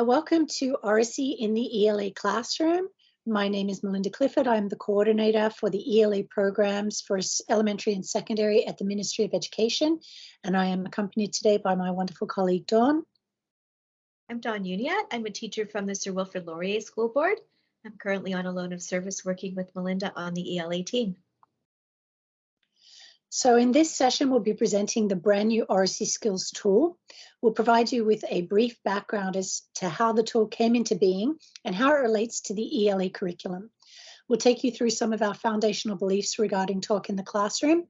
Welcome to Oracy in the ELA Classroom. My name is Melinda Clifford. I'm the coordinator for the ELA programs for elementary and secondary at the Ministry of Education, and I am accompanied today by my wonderful colleague, Dawn. I'm Dawn Uniat. I'm a teacher from the Sir Wilfrid Laurier School Board. I'm currently on a loan of service working with Melinda on the ELA team. So in this session, we'll be presenting the brand new Oracy Skills tool. We'll provide you with a brief background as to how the tool came into being and how it relates to the ELA curriculum. We'll take you through some of our foundational beliefs regarding talk in the classroom,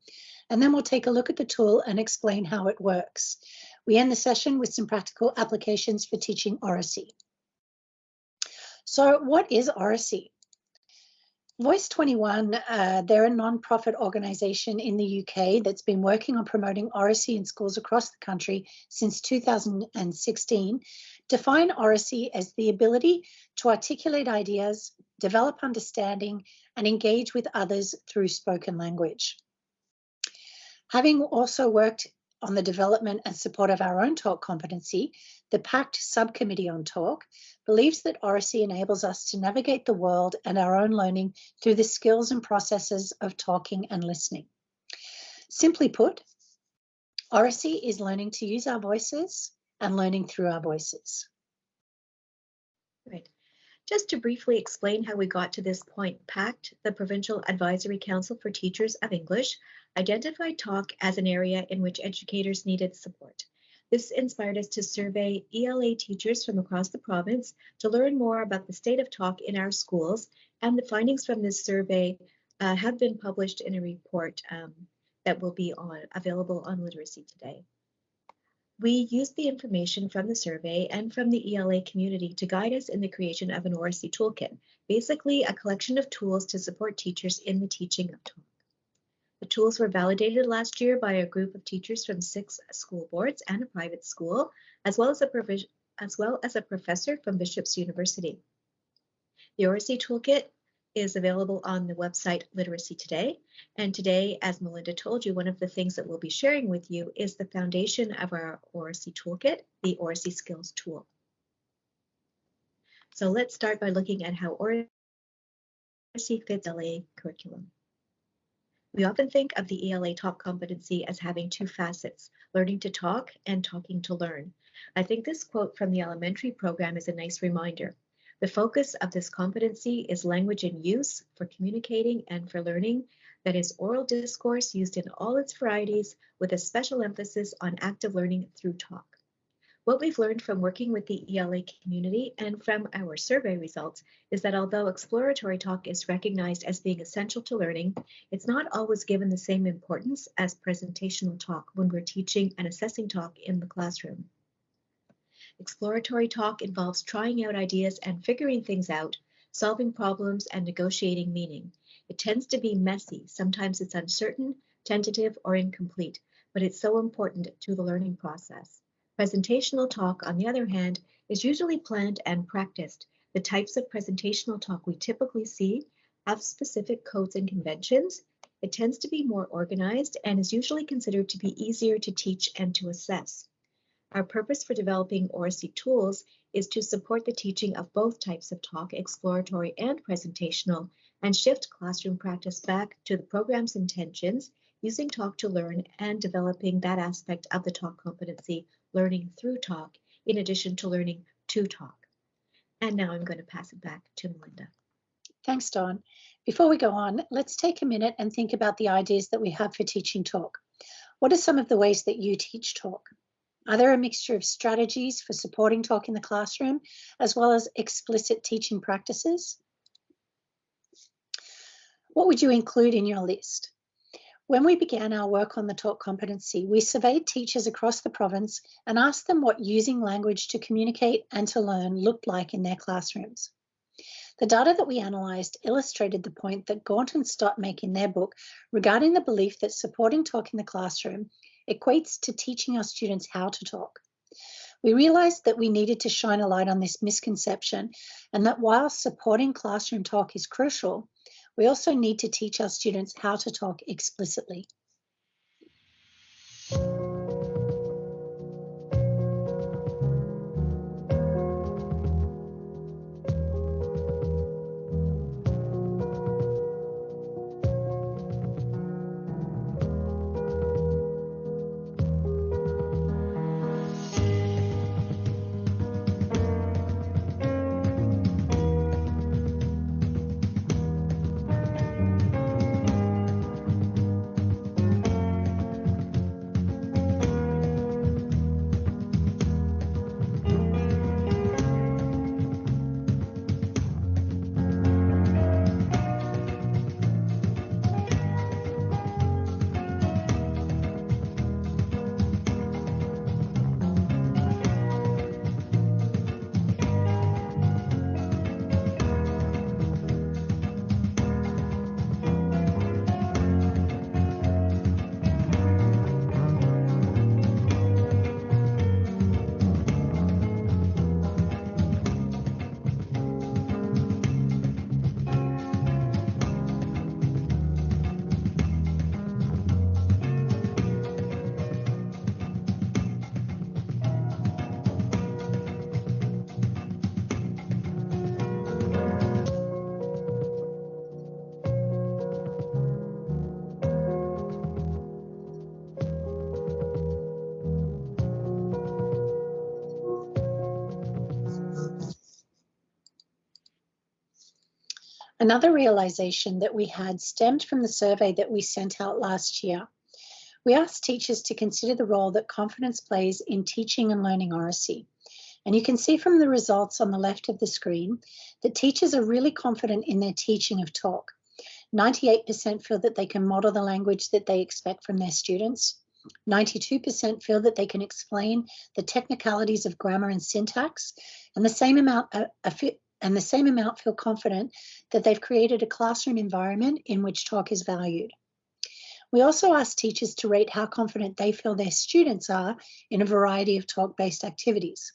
and then we'll take a look at the tool and explain how it works. We end the session with some practical applications for teaching Oracy. So what is Oracy? Voice 21, they're a non-profit organisation in the UK that's been working on promoting Oracy in schools across the country since 2016. Define Oracy as the ability to articulate ideas, develop understanding, and engage with others through spoken language. Having also worked on the development and support of our own talk competency, the PACT Subcommittee on Talk believes that Oracy enables us to navigate the world and our own learning through the skills and processes of talking and listening. Simply put, Oracy is learning to use our voices and learning through our voices. Right. Just to briefly explain how we got to this point, PACT, the Provincial Advisory Council for Teachers of English, identified talk as an area in which educators needed support. This inspired us to survey ELA teachers from across the province to learn more about the state of talk in our schools, and the findings from this survey have been published in a report that will be available on Literacy Today. We used the information from the survey and from the ELA community to guide us in the creation of an Oracy toolkit, basically a collection of tools to support teachers in the teaching of talk. The tools were validated last year by a group of teachers from 6 school boards and a private school, as well as a professor from Bishop's University. The Oracy toolkit is available on the website Literacy Today. And today, as Melinda told you, one of the things that we'll be sharing with you is the foundation of our Oracy toolkit, the Oracy Skills tool. So let's start by looking at how Oracy fits ELA curriculum. We often think of the ELA talk competency as having 2 facets, learning to talk and talking to learn. I think this quote from the elementary program is a nice reminder. The focus of this competency is language in use for communicating and for learning, that is oral discourse used in all its varieties with a special emphasis on active learning through talk. What we've learned from working with the ELA community and from our survey results is that although exploratory talk is recognized as being essential to learning, it's not always given the same importance as presentational talk when we're teaching and assessing talk in the classroom. Exploratory talk involves trying out ideas and figuring things out, solving problems and negotiating meaning. It tends to be messy. Sometimes it's uncertain, tentative, or incomplete, but it's so important to the learning process. Presentational talk, on the other hand, is usually planned and practiced. The types of presentational talk we typically see have specific codes and conventions. It tends to be more organized and is usually considered to be easier to teach and to assess. Our purpose for developing Oracy tools is to support the teaching of both types of talk, exploratory and presentational, and shift classroom practice back to the program's intentions, using talk to learn and developing that aspect of the talk competency, learning through talk, in addition to learning to talk. And now I'm going to pass it back to Melinda. Thanks, Dawn. Before we go on, let's take a minute and think about the ideas that we have for teaching talk. What are some of the ways that you teach talk? Are there a mixture of strategies for supporting talk in the classroom, as well as explicit teaching practices? What would you include in your list? When we began our work on the talk competency, we surveyed teachers across the province and asked them what using language to communicate and to learn looked like in their classrooms. The data that we analysed illustrated the point that Gaunt and Stott make in their book regarding the belief that supporting talk in the classroom equates to teaching our students how to talk. We realised that we needed to shine a light on this misconception, and that while supporting classroom talk is crucial, we also need to teach our students how to talk explicitly. Another realization that we had stemmed from the survey that we sent out last year. We asked teachers to consider the role that confidence plays in teaching and learning oracy. And you can see from the results on the left of the screen that teachers are really confident in their teaching of talk. 98% feel that they can model the language that they expect from their students. 92% feel that they can explain the technicalities of grammar and syntax, and the same amount feel confident that they've created a classroom environment in which talk is valued. We also asked teachers to rate how confident they feel their students are in a variety of talk-based activities.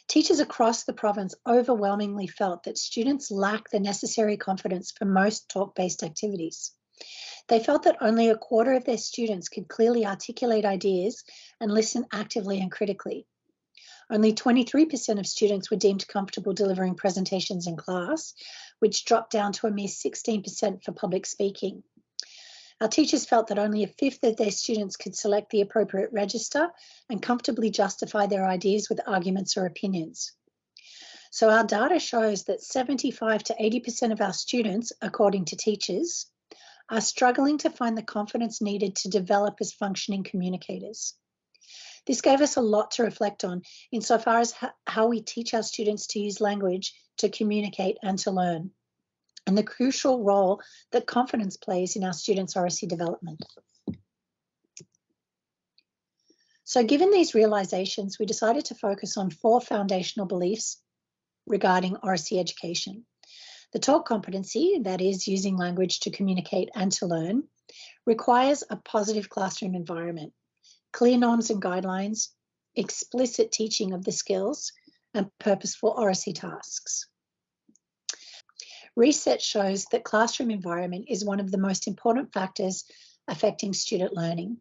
Teachers across the province overwhelmingly felt that students lack the necessary confidence for most talk-based activities. They felt that only a quarter of their students could clearly articulate ideas and listen actively and critically. Only 23% of students were deemed comfortable delivering presentations in class, which dropped down to a mere 16% for public speaking. Our teachers felt that only a fifth of their students could select the appropriate register and comfortably justify their ideas with arguments or opinions. So our data shows that 75 to 80% of our students, according to teachers, are struggling to find the confidence needed to develop as functioning communicators. This gave us a lot to reflect on insofar as how we teach our students to use language to communicate and to learn, and the crucial role that confidence plays in our students' oracy development. So given these realizations, we decided to focus on 4 foundational beliefs regarding oracy education. The talk competency, that is using language to communicate and to learn, requires a positive classroom environment, clear norms and guidelines, explicit teaching of the skills, and purposeful oracy tasks. Research shows that classroom environment is one of the most important factors affecting student learning.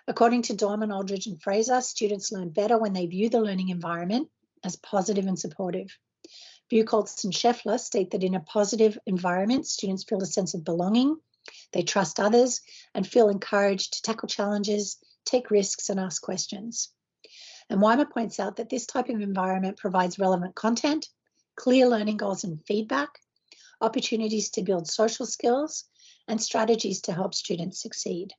According to Dorman, Aldridge, and Fraser, students learn better when they view the learning environment as positive and supportive. Buchholz and Scheffler state that in a positive environment, students feel a sense of belonging, they trust others, and feel encouraged to tackle challenges, take risks, and ask questions. And Weimer points out that this type of environment provides relevant content, clear learning goals and feedback, opportunities to build social skills, and strategies to help students succeed.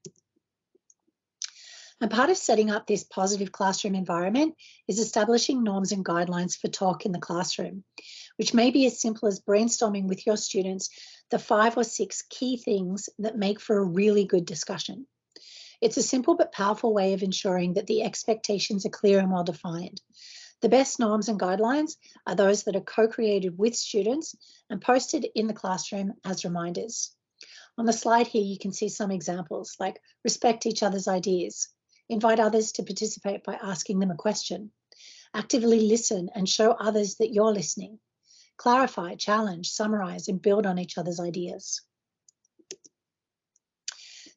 And part of setting up this positive classroom environment is establishing norms and guidelines for talk in the classroom, which may be as simple as brainstorming with your students the 5 or 6 key things that make for a really good discussion. It's a simple but powerful way of ensuring that the expectations are clear and well defined. The best norms and guidelines are those that are co-created with students and posted in the classroom as reminders. On the slide here, you can see some examples like respect each other's ideas, invite others to participate by asking them a question, actively listen and show others that you're listening, clarify, challenge, summarize, and build on each other's ideas.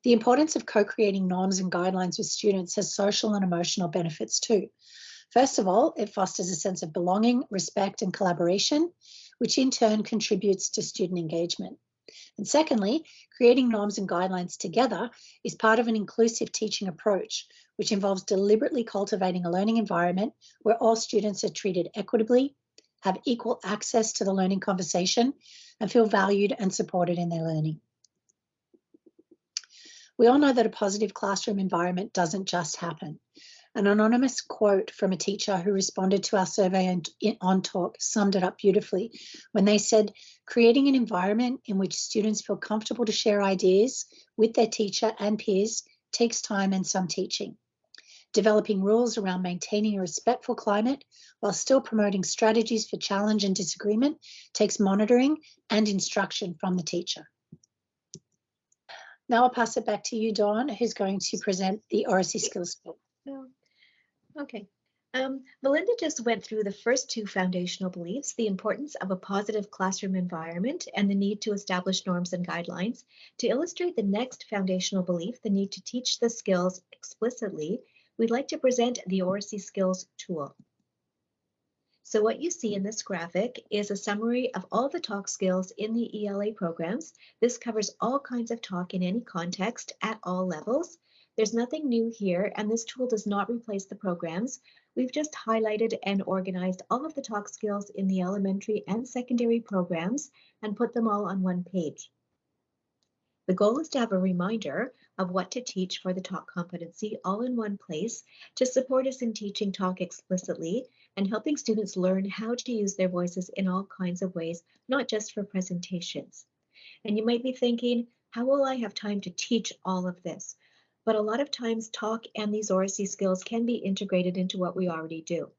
The importance of co-creating norms and guidelines with students has social and emotional benefits too. First of all, it fosters a sense of belonging, respect, and collaboration, which in turn contributes to student engagement. And secondly, creating norms and guidelines together is part of an inclusive teaching approach, which involves deliberately cultivating a learning environment where all students are treated equitably, have equal access to the learning conversation, and feel valued and supported in their learning. We all know that a positive classroom environment doesn't just happen. An anonymous quote from a teacher who responded to our survey on talk summed it up beautifully when they said, creating an environment in which students feel comfortable to share ideas with their teacher and peers takes time and some teaching. Developing rules around maintaining a respectful climate while still promoting strategies for challenge and disagreement takes monitoring and instruction from the teacher. Now I'll pass it back to you, Dawn, who's going to present the Oracy skills book. Okay. Melinda just went through the first 2 foundational beliefs, the importance of a positive classroom environment and the need to establish norms and guidelines. To illustrate the next foundational belief, the need to teach the skills explicitly, we'd like to present the Oracy Skills tool. So what you see in this graphic is a summary of all the talk skills in the ELA programs. This covers all kinds of talk in any context at all levels. There's nothing new here, and this tool does not replace the programs. We've just highlighted and organized all of the talk skills in the elementary and secondary programs and put them all on one page. The goal is to have a reminder of what to teach for the talk competency all in one place to support us in teaching talk explicitly and helping students learn how to use their voices in all kinds of ways, not just for presentations. And you might be thinking, how will I have time to teach all of this? But a lot of times talk and these Oracy skills can be integrated into what we already do.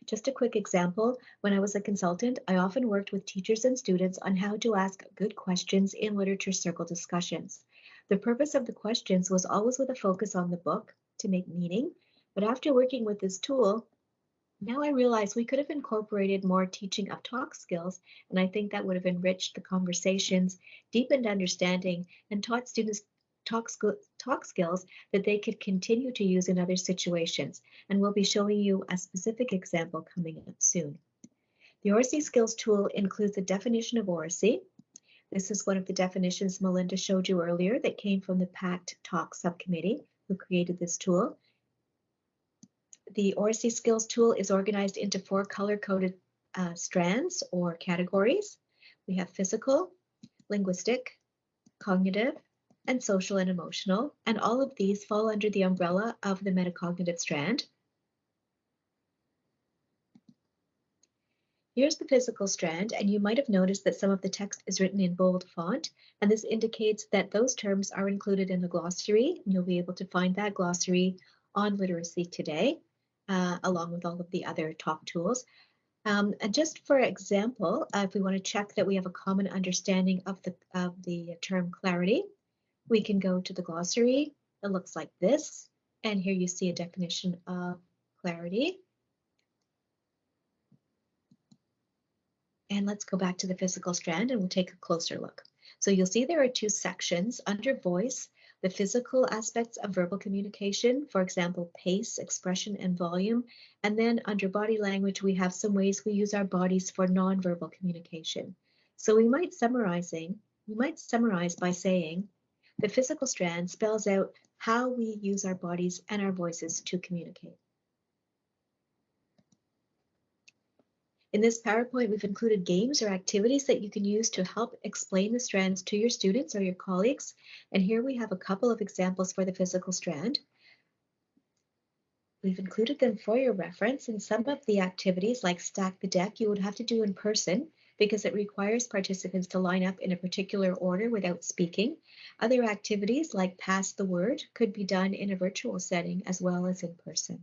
Just a quick example, when I was a consultant, I often worked with teachers and students on how to ask good questions in literature circle discussions. The purpose of the questions was always with a focus on the book to make meaning, but after working with this tool, now I realize we could have incorporated more teaching of talk skills, and I think that would have enriched the conversations, deepened understanding, and taught students talk skills that they could continue to use in other situations. And we'll be showing you a specific example coming up soon. The Oracy Skills tool includes a definition of Oracy. This is one of the definitions Melinda showed you earlier that came from the PACT Talk subcommittee who created this tool. The Oracy Skills tool is organized into 4 color-coded strands or categories. We have physical, linguistic, cognitive, and social and emotional, and all of these fall under the umbrella of the Metacognitive Strand. Here's the physical strand, and you might have noticed that some of the text is written in bold font, and this indicates that those terms are included in the glossary, and you'll be able to find that glossary on Literacy Today, along with all of the other talk tools. And just for example, if we want to check that we have a common understanding of the term clarity, we can go to the glossary. It looks like this, and here you see a definition of clarity. And let's go back to the physical strand and we'll take a closer look. So you'll see there are 2 sections under voice, the physical aspects of verbal communication, for example, pace, expression, and volume. And then under body language, we have some ways we use our bodies for nonverbal communication. So we might summarize by saying, the physical strand spells out how we use our bodies and our voices to communicate. In this PowerPoint, we've included games or activities that you can use to help explain the strands to your students or your colleagues. And here we have a couple of examples for the physical strand. We've included them for your reference, and some of the activities like stack the deck you would have to do in person because it requires participants to line up in a particular order without speaking. Other activities like pass the word could be done in a virtual setting as well as in person.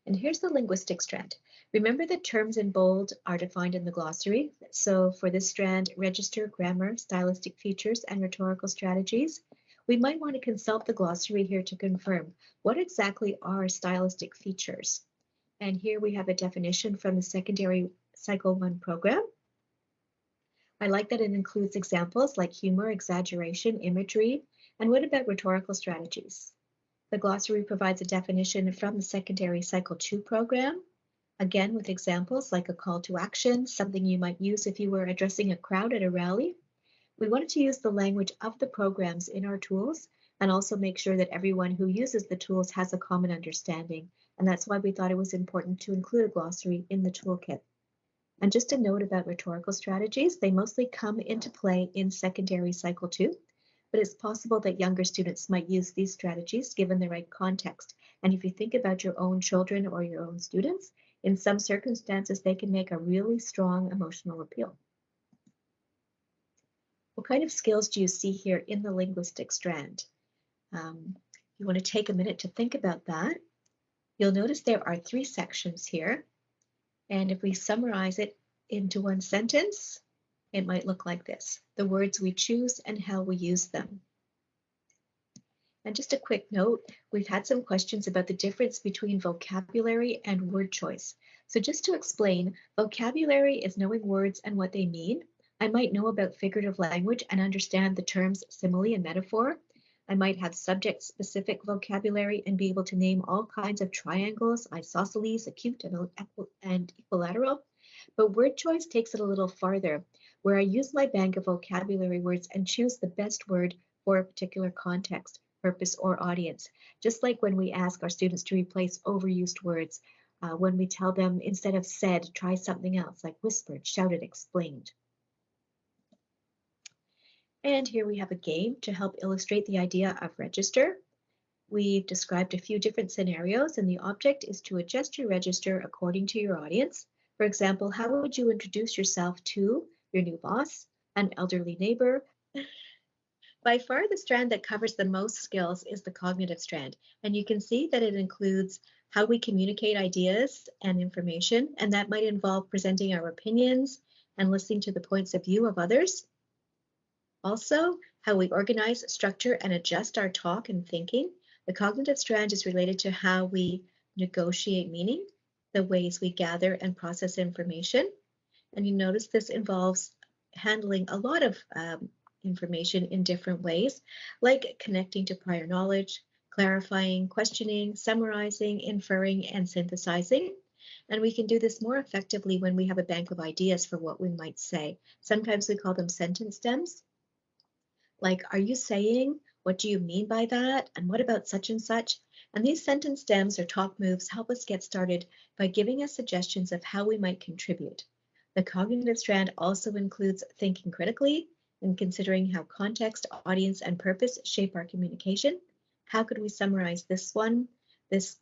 And here's the linguistic strand. Remember that terms in bold are defined in the glossary. So for this strand, register, grammar, stylistic features, and rhetorical strategies. We might want to consult the glossary here to confirm what exactly are stylistic features. And here we have a definition from the secondary Cycle 1 program. I like that it includes examples like humor, exaggeration, imagery, and what about rhetorical strategies? The glossary provides a definition from the secondary Cycle 2 program, again with examples like a call to action, something you might use if you were addressing a crowd at a rally. We wanted to use the language of the programs in our tools and also make sure that everyone who uses the tools has a common understanding. And that's why we thought it was important to include a glossary in the toolkit. And just a note about rhetorical strategies, they mostly come into play in secondary Cycle 2, but it's possible that younger students might use these strategies given the right context. And if you think about your own children or your own students, in some circumstances, they can make a really strong emotional appeal. What kind of skills do you see here in the linguistic strand? You want to take a minute to think about that. You'll notice there are 3 sections here. And if we summarize it into one sentence, it might look like this: the words we choose and how we use them. And just a quick note, we've had some questions about the difference between vocabulary and word choice. So just to explain, vocabulary is knowing words and what they mean. I might know about figurative language and understand the terms simile and metaphor. I might have subject-specific vocabulary and be able to name all kinds of triangles, isosceles, acute, and equilateral. But word choice takes it a little farther, where I use my bank of vocabulary words and choose the best word for a particular context. purpose, or audience. Just like when we ask our students to replace overused words, when we tell them instead of said, try something else, like whispered, shouted, explained. And here we have a game to help illustrate the idea of register. We've described a few different scenarios, and the object is to adjust your register according to your audience. For example, how would you introduce yourself to your new boss, an elderly neighbor? By far, the strand that covers the most skills is the cognitive strand, and you can see that it includes how we communicate ideas and information, and that might involve presenting our opinions and listening to the points of view of others. Also, how we organize, structure, and adjust our talk and thinking. The cognitive strand is related to how we negotiate meaning, the ways we gather and process information. And you notice this involves handling a lot of information in different ways, like connecting to prior knowledge, clarifying, questioning, summarizing, inferring, and synthesizing. And we can do this more effectively when we have a bank of ideas for what we might say. Sometimes we call them sentence stems. Like, are you saying? What do you mean by that? And what about such and such? And these sentence stems or talk moves help us get started by giving us suggestions of how we might contribute. The cognitive strand also includes thinking critically and considering how context, audience, and purpose shape our communication. How could we summarize this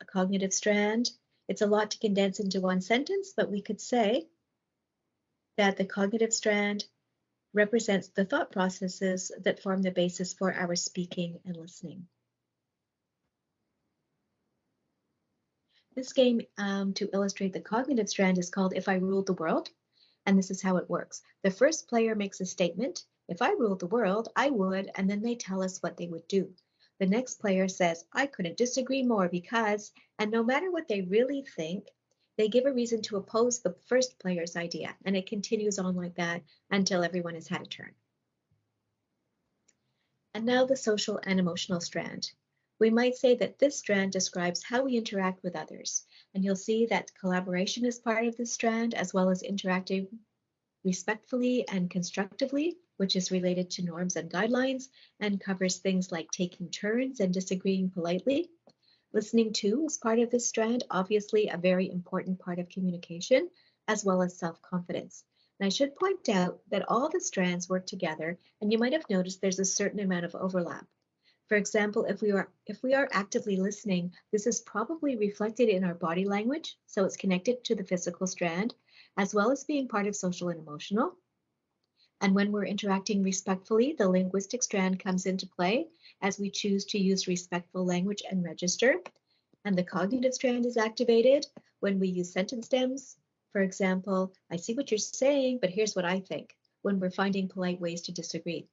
cognitive strand? It's a lot to condense into one sentence, but we could say that the cognitive strand represents the thought processes that form the basis for our speaking and listening. This game to illustrate the cognitive strand is called If I Ruled the World, and this is how it works. The first player makes a statement, if I ruled the world, I would, and then they tell us what they would do. The next player says, I couldn't disagree more because, and no matter what they really think, they give a reason to oppose the first player's idea, and it continues on like that until everyone has had a turn. And now the social and emotional strand. We might say that this strand describes how we interact with others, and you'll see that collaboration is part of this strand, as well as interacting respectfully and constructively, which is related to norms and guidelines and covers things like taking turns and disagreeing politely. Listening to is part of this strand, obviously a very important part of communication, as well as self-confidence. And I should point out that all the strands work together, and you might have noticed there's a certain amount of overlap. For example, if we are actively listening, this is probably reflected in our body language, so it's connected to the physical strand, as well as being part of social and emotional. And when we're interacting respectfully, the linguistic strand comes into play as we choose to use respectful language and register. And the cognitive strand is activated when we use sentence stems. For example, I see what you're saying, but here's what I think, when we're finding polite ways to disagree.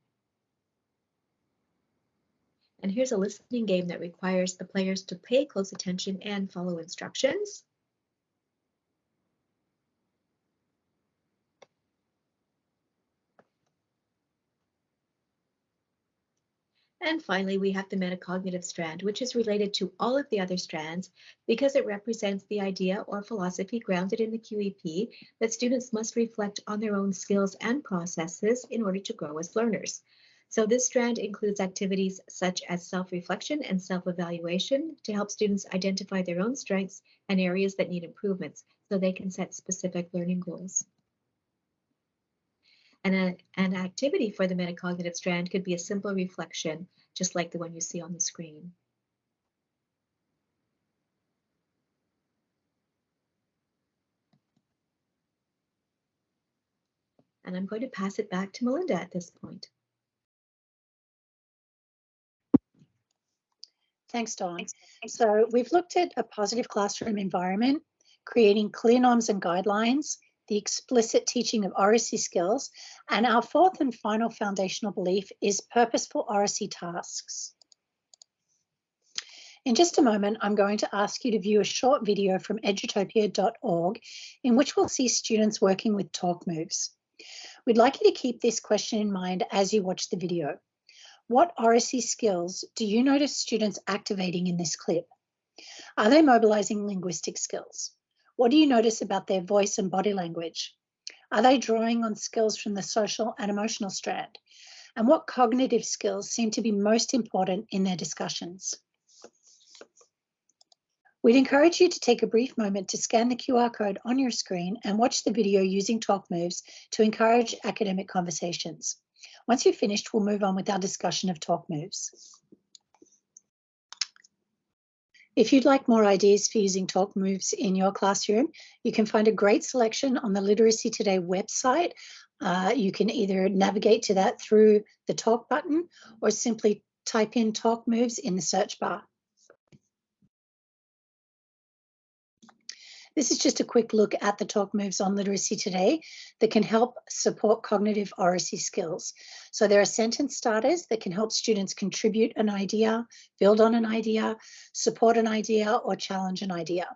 And here's a listening game that requires the players to pay close attention and follow instructions. And finally, we have the metacognitive strand, which is related to all of the other strands because it represents the idea or philosophy grounded in the QEP that students must reflect on their own skills and processes in order to grow as learners. So this strand includes activities such as self-reflection and self-evaluation to help students identify their own strengths and areas that need improvements so they can set specific learning goals. And an activity for the metacognitive strand could be a simple reflection, just like the one you see on the screen. And I'm going to pass it back to Melinda at this point. Thanks, Dawn. So we've looked at a positive classroom environment, creating clear norms and guidelines, the explicit teaching of Oracy skills, and our fourth and final foundational belief is purposeful Oracy tasks. In just a moment, I'm going to ask you to view a short video from edutopia.org in which we'll see students working with talk moves. We'd like you to keep this question in mind as you watch the video. What Oracy skills do you notice students activating in this clip? Are they mobilizing linguistic skills? What do you notice about their voice and body language? Are they drawing on skills from the social and emotional strand? and what cognitive skills seem to be most important in their discussions. We'd encourage you to take a brief moment to scan the QR code on your screen and watch the video using talk moves to encourage academic conversations. Once you've finished, we'll move on with our discussion of talk moves. If you'd like more ideas for using talk moves in your classroom, you can find a great selection on the Literacy Today website. You can either navigate to that through the talk button or simply type in talk moves in the search bar. This is just a quick look at the talk moves on Literacy Today that can help support cognitive oracy skills. So there are sentence starters that can help students contribute an idea, build on an idea, support an idea, or challenge an idea.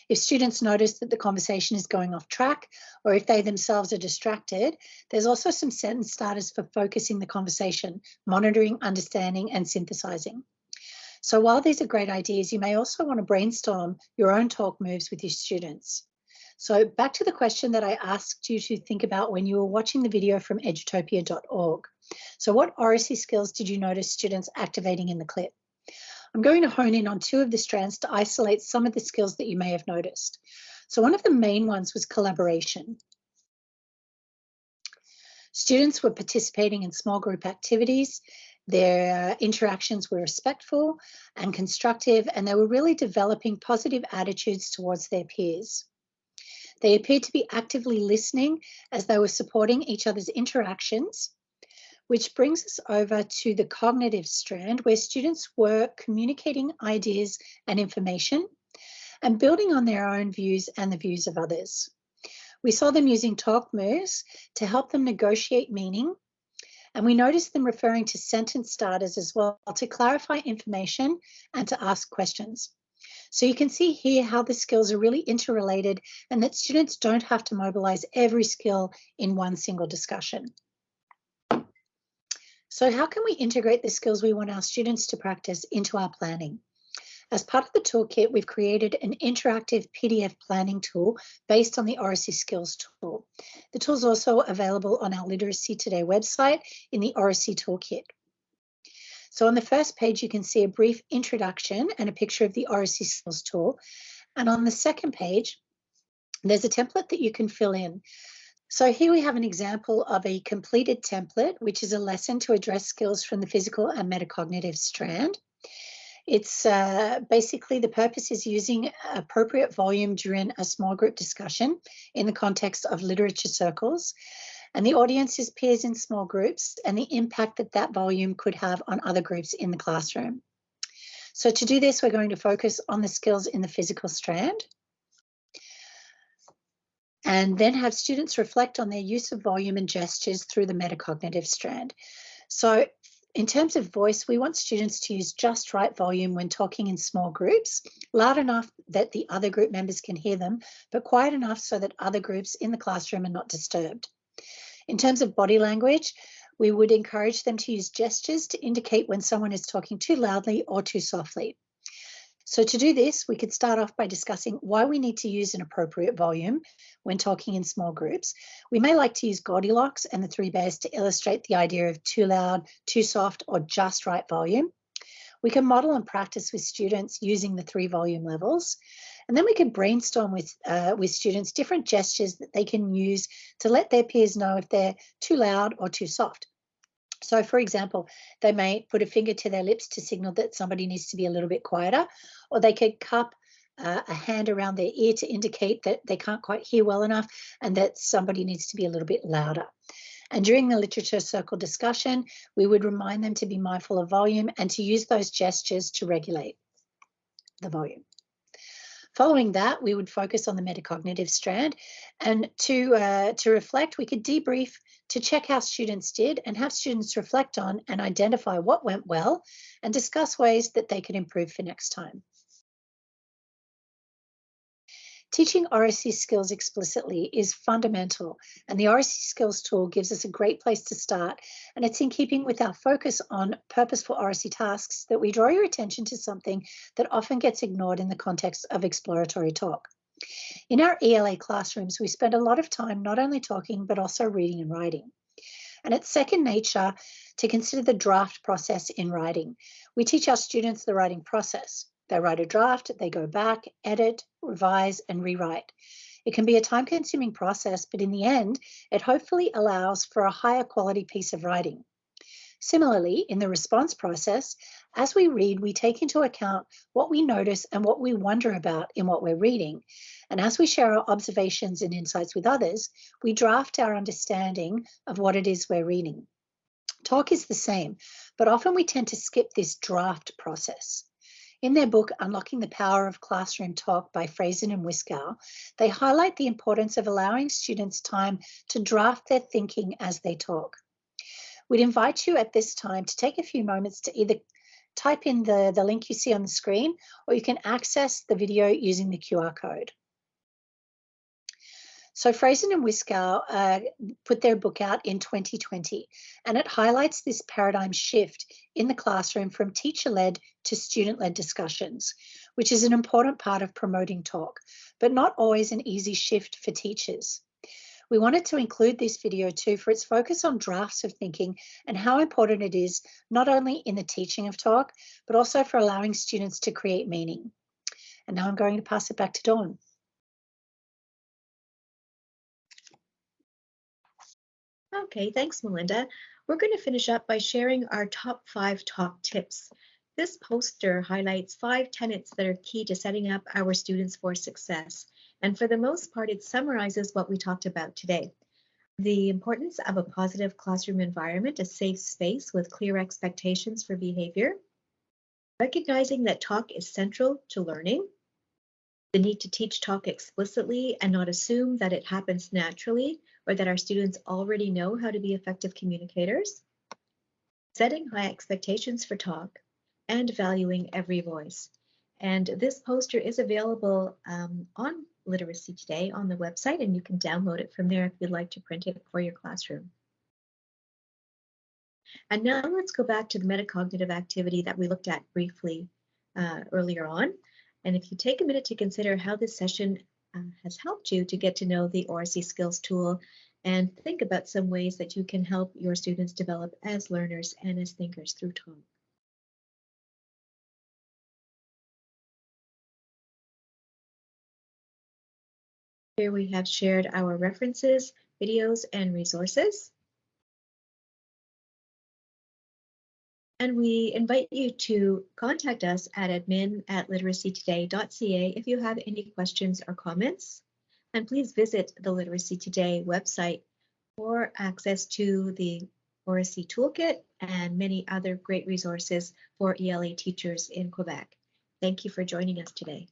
If students notice that the conversation is going off track, or if they themselves are distracted, there's also some sentence starters for focusing the conversation, monitoring, understanding, and synthesizing. So while these are great ideas, you may also want to brainstorm your own talk moves with your students. So back to the question that I asked you to think about when you were watching the video from edutopia.org. So what oracy skills did you notice students activating in the clip? I'm going to hone in on two of the strands to isolate some of the skills that you may have noticed. So one of the main ones was collaboration. Students were participating in small group activities. Their interactions were respectful and constructive, and they were really developing positive attitudes towards their peers. They appeared to be actively listening as they were supporting each other's interactions, which brings us over to the cognitive strand, where students were communicating ideas and information and building on their own views and the views of others. We saw them using talk moves to help them negotiate meaning, and we noticed them referring to sentence starters as well to clarify information and to ask questions. So you can see here how the skills are really interrelated and that students don't have to mobilize every skill in one single discussion. So how can we integrate the skills we want our students to practice into our planning? As part of the toolkit, we've created an interactive PDF planning tool based on the Oracy Skills tool. The tool is also available on our Literacy Today website in the Oracy Toolkit. So on the first page, you can see a brief introduction and a picture of the Oracy Skills tool. And on the second page, there's a template that you can fill in. So here we have an example of a completed template, which is a lesson to address skills from the physical and metacognitive strand. It's basically the purpose is using appropriate volume during a small group discussion in the context of literature circles. And the audience is peers in small groups and the impact that that volume could have on other groups in the classroom. So to do this, we're going to focus on the skills in the physical strand and then have students reflect on their use of volume and gestures through the metacognitive strand. So in terms of voice, we want students to use just right volume when talking in small groups, loud enough that the other group members can hear them, but quiet enough so that other groups in the classroom are not disturbed. In terms of body language, we would encourage them to use gestures to indicate when someone is talking too loudly or too softly. So to do this, we could start off by discussing why we need to use an appropriate volume when talking in small groups. We may like to use Goldilocks and the Three Bears to illustrate the idea of too loud, too soft, or just right volume. We can model and practice with students using the 3 volume levels. And then we can brainstorm with students different gestures that they can use to let their peers know if they're too loud or too soft. So for example, they may put a finger to their lips to signal that somebody needs to be a little bit quieter, or they could cup a hand around their ear to indicate that they can't quite hear well enough and that somebody needs to be a little bit louder. And during the literature circle discussion, we would remind them to be mindful of volume and to use those gestures to regulate the volume. Following that, we would focus on the metacognitive strand, and to reflect, we could debrief to check how students did and have students reflect on and identify what went well and discuss ways that they could improve for next time. Teaching Oracy skills explicitly is fundamental, and the Oracy skills tool gives us a great place to start, and it's in keeping with our focus on purposeful Oracy tasks that we draw your attention to something that often gets ignored in the context of exploratory talk. In our ELA classrooms, we spend a lot of time not only talking, but also reading and writing. And it's second nature to consider the draft process in writing. We teach our students the writing process. They write a draft, they go back, edit, revise, and rewrite. It can be a time-consuming process, but in the end, it hopefully allows for a higher quality piece of writing. Similarly, in the response process, as we read, we take into account what we notice and what we wonder about in what we're reading. And as we share our observations and insights with others, we draft our understanding of what it is we're reading. Talk is the same, but often we tend to skip this draft process. In their book, Unlocking the Power of Classroom Talk by Frazen and Wiskow, they highlight the importance of allowing students time to draft their thinking as they talk. We'd invite you at this time to take a few moments to either type in the link you see on the screen, or you can access the video using the QR code. So Frazen and Wiskow put their book out in 2020, and it highlights this paradigm shift in the classroom from teacher-led to student-led discussions, which is an important part of promoting talk, but not always an easy shift for teachers. We wanted to include this video too for its focus on drafts of thinking and how important it is not only in the teaching of talk, but also for allowing students to create meaning. And now I'm going to pass it back to Dawn. Okay, thanks, Melinda. We're going to finish up by sharing our top 5 talk tips. This poster highlights 5 tenets that are key to setting up our students for success. And for the most part, it summarizes what we talked about today. The importance of a positive classroom environment, a safe space with clear expectations for behavior, recognizing that talk is central to learning, the need to teach talk explicitly and not assume that it happens naturally or that our students already know how to be effective communicators, setting high expectations for talk, and valuing every voice. And this poster is available on Literacy Today on the website, and you can download it from there if you'd like to print it for your classroom. And now let's go back to the metacognitive activity that we looked at briefly earlier on. And if you take a minute to consider how this session has helped you to get to know the Oracy Skills tool and think about some ways that you can help your students develop as learners and as thinkers through talk. Here we have shared our references, videos, and resources. And we invite you to contact us at admin@literacytoday.ca if you have any questions or comments. And please visit the Literacy Today website for access to the Oracy Toolkit and many other great resources for ELA teachers in Quebec. Thank you for joining us today.